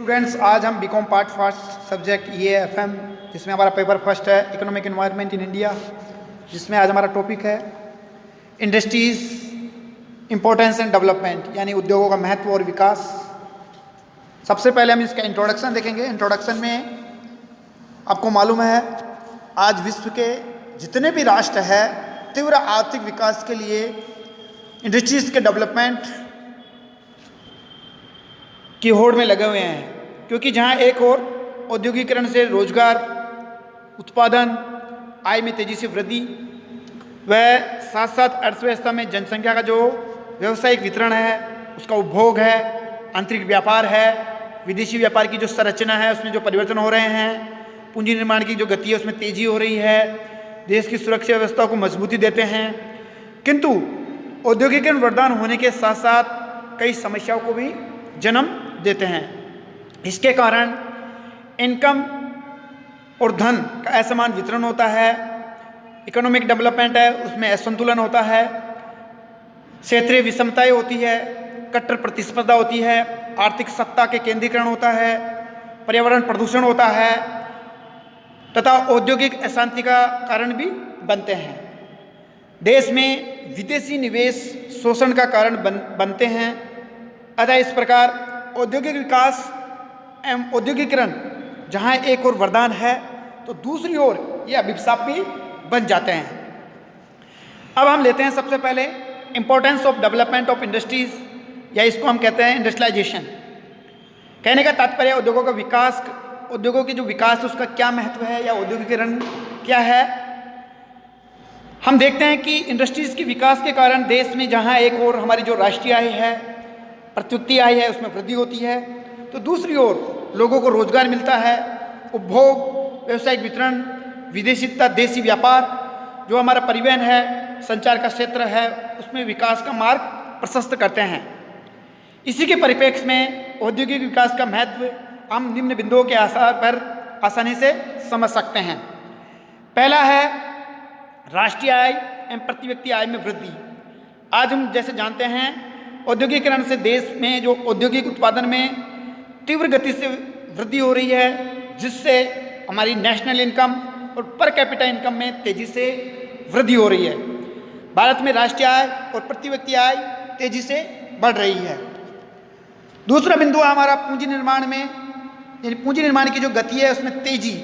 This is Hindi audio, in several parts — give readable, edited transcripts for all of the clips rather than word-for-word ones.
स्टूडेंट्स, आज हम BCom part first subject EAFM जिसमें हमारा पेपर फर्स्ट है इकोनॉमिक एनवायरनमेंट इन इंडिया, जिसमें आज हमारा टॉपिक है इंडस्ट्रीज इंपॉर्टेंस एंड डेवलपमेंट, यानी उद्योगों का महत्व और विकास। सबसे पहले हम इसका इंट्रोडक्शन देखेंगे। इंट्रोडक्शन में आपको मालूम है आज विश्व के जितने भी राष्ट्र है तीव्र आर्थिक विकास के लिए इंडस्ट्रीज के डेवलपमेंट की होड़ में लगे हुए हैं, क्योंकि जहां एक और औद्योगिकरण से रोजगार, उत्पादन, आय में तेजी से वृद्धि व साथ साथ अर्थव्यवस्था में जनसंख्या का जो व्यावसायिक वितरण है, उसका उपभोग है, आंतरिक व्यापार है, विदेशी व्यापार की जो संरचना है उसमें जो परिवर्तन हो रहे हैं, पूंजी निर्माण की जो गति है उसमें तेजी हो रही है, देश की सुरक्षा व्यवस्था को मजबूती देते हैं। किंतु औद्योगिकरण वरदान होने के साथ साथ कई समस्याओं को भी जन्म देते हैं। इसके कारण इनकम और धन का असमान वितरण होता है, इकोनॉमिक डेवलपमेंट है उसमें असंतुलन होता है, क्षेत्रीय विषमताएं होती है, कट्टर प्रतिस्पर्धा होती है, आर्थिक सत्ता के केंद्रीकरण होता है, पर्यावरण प्रदूषण होता है तथा औद्योगिक अशांति का कारण भी बनते हैं। देश में विदेशी निवेश शोषण का कारण बनते हैं। अतः इस प्रकार औद्योगिक विकास एवं औद्योगिकरण जहाँ एक और वरदान है तो दूसरी ओर ये अभिशाप भी बन जाते हैं। अब हम लेते हैं सबसे पहले importance of development of industries, या इसको हम कहते हैं इंडस्ट्रियलाइजेशन। कहने का तात्पर्य उद्योगों का विकास, उद्योगों की जो विकास है उसका क्या महत्व है या औद्योगिकरण क्या है। हम देखते हैं कि इंडस्ट्रीज के विकास के कारण देश में जहाँ एक और हमारी जो राष्ट्रीय आय है, प्रत्युत्ती आय है, उसमें वृद्धि होती है, तो दूसरी ओर लोगों को रोजगार मिलता है, उपभोग, व्यावसायिक वितरण, विदेशी तथा देशी व्यापार, जो हमारा परिवहन है, संचार का क्षेत्र है, उसमें विकास का मार्ग प्रशस्त करते हैं। इसी के परिप्रेक्ष्य में औद्योगिक विकास का महत्व हम निम्न बिंदुओं के आधार पर आसानी से समझ सकते हैं। पहला है राष्ट्रीय आय एवं प्रति व्यक्ति आय में वृद्धि। आज हम जैसे जानते हैं औद्योगिकरण से देश में जो औद्योगिक उत्पादन में तीव्र गति से वृद्धि हो रही है, जिससे हमारी नेशनल इनकम और पर कैपिटा इनकम में तेजी से वृद्धि हो रही है। भारत में राष्ट्रीय आय और प्रति व्यक्ति आय तेजी से बढ़ रही है। दूसरा बिंदु हमारा पूंजी निर्माण में, यानी पूंजी निर्माण की जो गति है उसमें तेजी।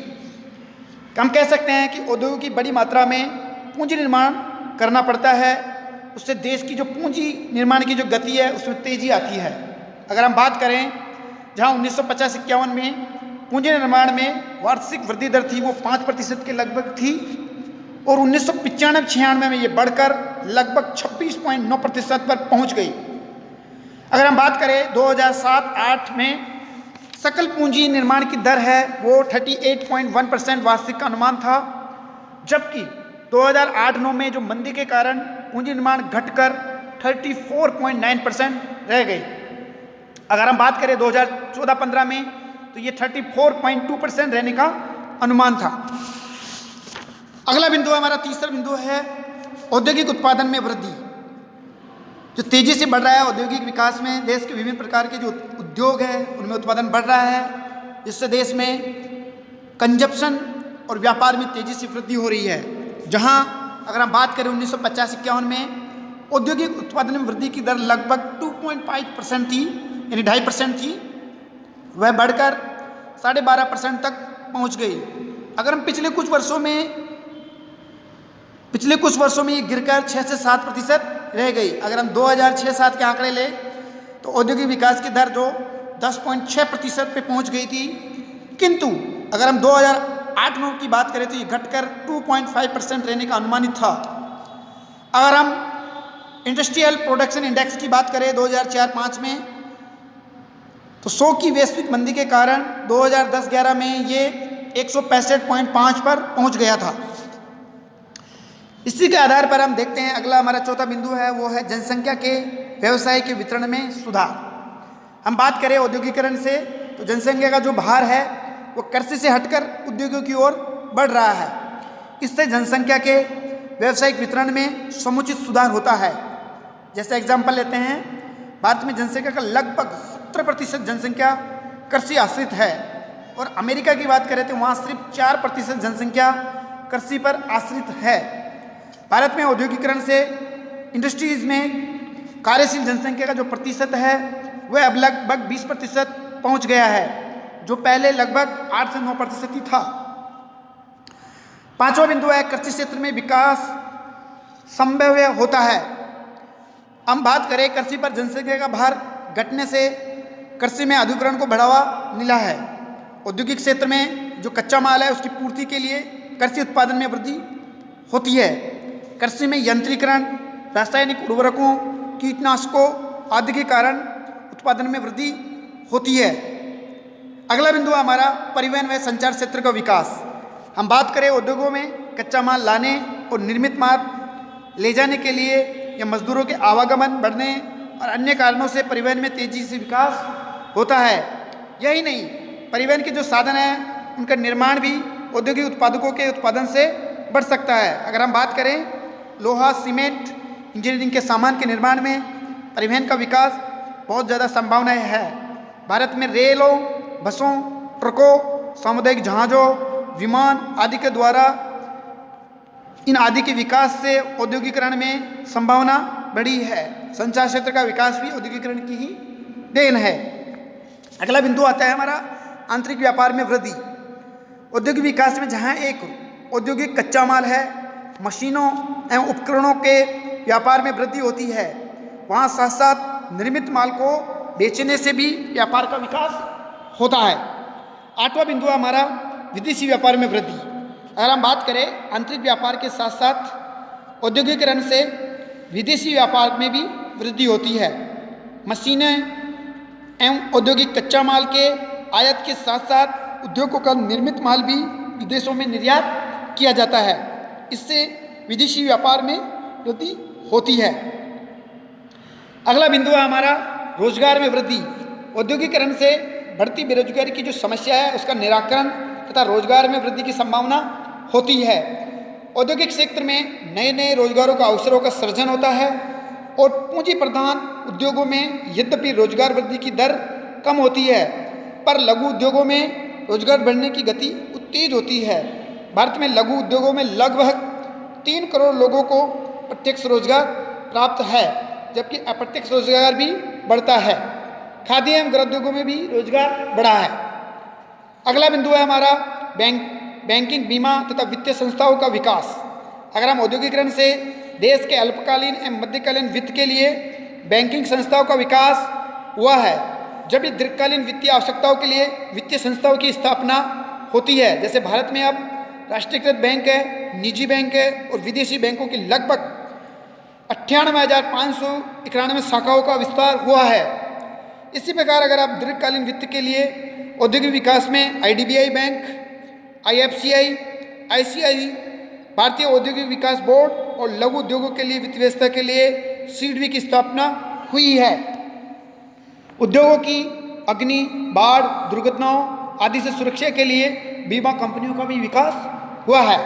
हम कह सकते हैं कि उद्योगों की बड़ी मात्रा में पूंजी निर्माण करना पड़ता है, उससे देश की जो पूंजी निर्माण की जो गति है उसमें तेजी आती है। अगर हम बात करें जहां 1950-51 में पूंजी निर्माण में वार्षिक वृद्धि दर थी वो 5% के लगभग थी, और 1995-96 में ये बढ़कर लगभग 26.9% पर पहुंच गई। अगर हम बात करें 2007-08 में सकल पूंजी निर्माण की दर है वो 38.1% वार्षिक का अनुमान था, जबकि 2008-09 में जो मंदी के कारण पूंजी निर्माण घटकर 34.9% रह गई। अगर हम बात करें 2014-15 में तो ये 34.2% रहने का अनुमान था। अगला बिंदु हमारा तीसरा बिंदु है औद्योगिक उत्पादन में वृद्धि। जो तेजी से बढ़ रहा है औद्योगिक विकास में, देश के विभिन्न प्रकार के जो उद्योग हैं उनमें उत्पादन बढ़ रहा है, जिससे देश में कंजप्शन और व्यापार में तेजी से वृद्धि हो रही है। जहां अगर हम बात करें 1950-51 में औद्योगिक उत्पादन में वृद्धि की दर लगभग 2.5% थी, यानी 2.5% थी, वह बढ़कर 12.5% तक पहुंच गई। अगर हम पिछले कुछ वर्षों में ये गिरकर 6 से 7% रह गई। अगर हम 2006-07 के आंकड़े ले तो औद्योगिक विकास की दर जो 10.6% पे पहुंच गई थी, किंतु अगर हम 2008-09 की बात करें तो ये घटकर 2.5% रहने का अनुमानित था। अगर हम इंडस्ट्रियल प्रोडक्शन इंडेक्स की बात करें 2004-05 में तो 100 की वैश्विक मंदी के कारण 2010-11 में ये 165.5 पर पहुंच गया था। इसी के आधार पर हम देखते हैं अगला हमारा चौथा बिंदु है वो है जनसंख्या के व्यवसाय के वितरण में सुधार। हम बात करें औद्योगिकरण से तो जनसंख्या का जो भार है वो कृषि से हटकर उद्योगों की ओर बढ़ रहा है। इससे जनसंख्या के व्यवसायिक वितरण में समुचित सुधार होता है। जैसे एग्जाम्पल लेते हैं, भारत में जनसंख्या का लगभग 70% जनसंख्या कृषि आश्रित है, और अमेरिका की बात करें तो वहाँ सिर्फ 4% जनसंख्या कृषि पर आश्रित है। भारत में औद्योगिकरण से इंडस्ट्रीज में कार्यशील जनसंख्या का जो प्रतिशत है वह अब लगभग 20% पहुँच गया है, जो पहले लगभग 8 से 9% ही था। पांचवा बिंदु है कृषि क्षेत्र में विकास संभव होता है। हम बात करें कृषि पर जनसंख्या का भार घटने से कृषि में आधुनिकीकरण को बढ़ावा मिला है। औद्योगिक क्षेत्र में जो कच्चा माल है उसकी पूर्ति के लिए कृषि उत्पादन में वृद्धि होती है। कृषि में यंत्रीकरण, रासायनिक उर्वरकों, कीटनाशकों आदि के कारण उत्पादन में वृद्धि होती है। अगला बिंदु है हमारा परिवहन व संचार क्षेत्र का विकास। हम बात करें उद्योगों में कच्चा माल लाने और निर्मित माल ले जाने के लिए या मजदूरों के आवागमन बढ़ने और अन्य कारणों से परिवहन में तेजी से विकास होता है। यही नहीं, परिवहन के जो साधन हैं उनका निर्माण भी औद्योगिक उत्पादकों के उत्पादन से बढ़ सकता है। अगर हम बात करें लोहा, सीमेंट, इंजीनियरिंग के सामान के निर्माण में परिवहन का विकास बहुत ज़्यादा संभावनाएं है। भारत में रेलों, बसों, ट्रकों, सामुदायिक जहाज़ों, विमान आदि के द्वारा इन आदि के विकास से औद्योगिकरण में संभावना बढ़ी है। संचार क्षेत्र का विकास भी औद्योगिकरण की ही देन है। अगला बिंदु आता है हमारा आंतरिक व्यापार में वृद्धि। औद्योगिक विकास में जहां एक औद्योगिक कच्चा माल है, मशीनों एवं उपकरणों के व्यापार में वृद्धि होती है, वहां साथ साथ निर्मित माल को बेचने से भी व्यापार का विकास होता है। आठवां बिंदु हमारा विदेशी व्यापार में वृद्धि। अगर हम बात करें आंतरिक व्यापार के साथ साथ औद्योगिकरण से विदेशी व्यापार में भी वृद्धि होती है। मशीनें एवं औद्योगिक कच्चा माल के आयात के साथ साथ उद्योगों का निर्मित माल भी विदेशों में निर्यात किया जाता है। इससे विदेशी व्यापार में वृद्धि होती है। अगला बिंदु है हमारा रोजगार में वृद्धि। औद्योगिकरण से बढ़ती बेरोजगारी की जो समस्या है उसका निराकरण तथा रोजगार में वृद्धि की संभावना होती है। औद्योगिक क्षेत्र में नए नए रोजगारों का अवसरों का सृजन होता है और पूंजी प्रधान उद्योगों में यद्यपि रोजगार वृद्धि की दर कम होती है, पर लघु उद्योगों में रोजगार बढ़ने की गति तेज होती है। भारत में लघु उद्योगों में लगभग 3 करोड़ लोगों को प्रत्यक्ष रोजगार प्राप्त है, जबकि अप्रत्यक्ष रोजगार भी बढ़ता है। खाद्य एवं गृहोद्योगों में भी रोजगार बढ़ा है। अगला बिंदु है हमारा बैंकिंग, बीमा तथा वित्तीय संस्थाओं का विकास। अगर हम औद्योगिकरण से देश के अल्पकालीन एवं मध्यकालीन वित्त के लिए बैंकिंग संस्थाओं का विकास हुआ है, जब भी दीर्घकालीन वित्तीय आवश्यकताओं के लिए वित्तीय संस्थाओं की स्थापना होती है। जैसे भारत में अब राष्ट्रीयकृत बैंक है, निजी बैंक है और विदेशी बैंकों की लगभग 98,591 शाखाओं का विस्तार हुआ है। इसी प्रकार अगर आप दीर्घकालीन वित्त के लिए औद्योगिक विकास में IDBI बैंक, IFCI, ICI, भारतीय औद्योगिक विकास बोर्ड और लघु उद्योगों के लिए वित्त व्यवस्था के लिए CEDB की स्थापना हुई है। उद्योगों की अग्नि, बाढ़, दुर्घटनाओं आदि से सुरक्षा के लिए बीमा कंपनियों का भी विकास हुआ है।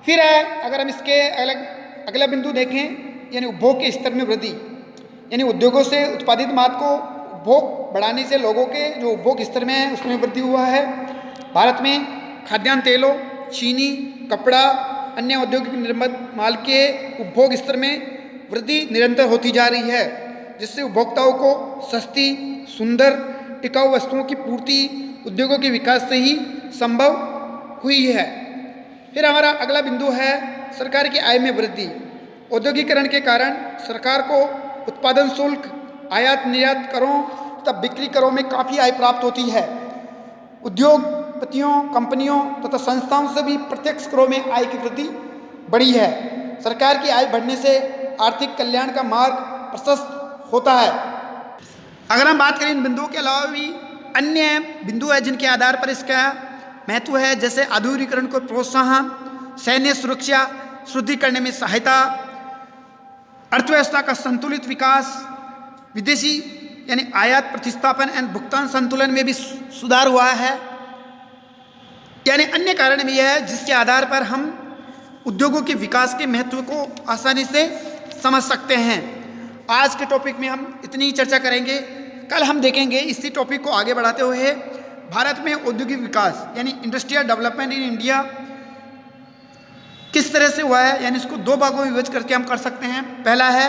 फिर है अगर हम इसके अगला बिंदु देखें, यानी उपभोग के स्तर में वृद्धि, यानी उद्योगों से उत्पादित माल को उपभोग बढ़ाने से लोगों के जो उपभोग स्तर में है उसमें वृद्धि हुआ है। भारत में खाद्यान्न तेलों, चीनी, कपड़ा, अन्य औद्योगिक निर्मित माल के उपभोग स्तर में वृद्धि निरंतर होती जा रही है, जिससे उपभोक्ताओं को सस्ती, सुंदर, टिकाऊ वस्तुओं की पूर्ति उद्योगों के विकास से ही संभव हुई है। फिर हमारा अगला बिंदु है सरकार की आय में वृद्धि। औद्योगिकरण के कारण सरकार को उत्पादन शुल्क, आयात निर्यात करों तथा बिक्री करों में काफ़ी आय प्राप्त होती है। उद्योगपतियों, कंपनियों तथा संस्थाओं से भी प्रत्यक्ष करों में आय की वृद्धि बढ़ी है। सरकार की आय बढ़ने से आर्थिक कल्याण का मार्ग प्रशस्त होता है। अगर हम बात करें इन बिंदुओं के अलावा भी अन्य बिंदु है जिनके आधार पर इसका महत्व है, जैसे आधुनिकीकरण को प्रोत्साहन, सैन्य सुरक्षा सुदृढ़ करने में सहायता, अर्थव्यवस्था का संतुलित विकास, विदेशी यानी आयात प्रतिस्थापन एवं भुगतान संतुलन में भी सुधार हुआ है। यानी अन्य कारण भी है जिसके आधार पर हम उद्योगों के विकास के महत्व को आसानी से समझ सकते हैं। आज के टॉपिक में हम इतनी ही चर्चा करेंगे। कल हम देखेंगे इसी टॉपिक को आगे बढ़ाते हुए भारत में औद्योगिक विकास यानी इंडस्ट्रियल डेवलपमेंट इन इंडिया किस तरह से हुआ है, यानी इसको दो भागों में विभाजित करके हम कर सकते हैं। पहला है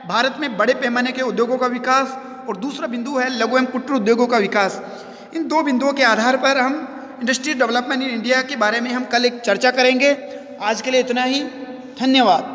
भारत में बड़े पैमाने के उद्योगों का विकास और दूसरा बिंदु है लघु एवं कुटीर उद्योगों का विकास। इन दो बिंदुओं के आधार पर हम इंडस्ट्रियल डेवलपमेंट इन इंडिया के बारे में हम कल एक चर्चा करेंगे। आज के लिए इतना ही, धन्यवाद।